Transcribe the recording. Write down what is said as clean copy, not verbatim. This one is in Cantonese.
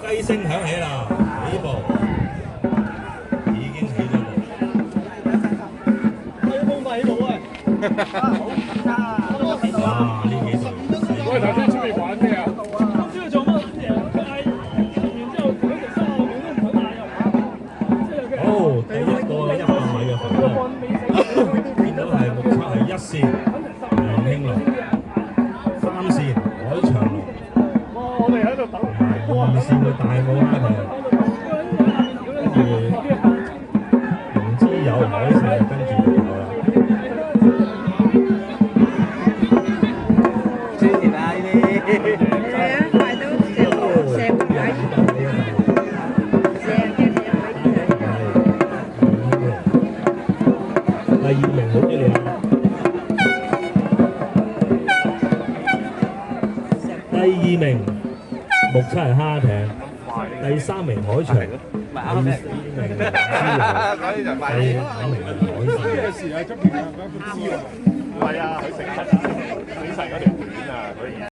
雞聲響起啦，起步已經起咗步。起步咪起步啊！哇！呢幾隊喂，頭先出面玩咩啊？今朝做乜嘢？佢嗌完之後，佢哋30秒都唔肯嗌又好，第一個100米嘅浮空，見到係目測係1線梁興龍，3線海長龍，我哋喺度等。 2線嘅大武蝦頭，跟住龍之友海石跟住有啦。專業啊呢啲，係啊，快到成位，成嘅位第2名好啲嚟。第2名目測係蝦艇，第3名海翔，第4名之友，第5名海獅。咩事啊？出面啊，唔知啊。係啊，佢整齊嗰條片啊，佢。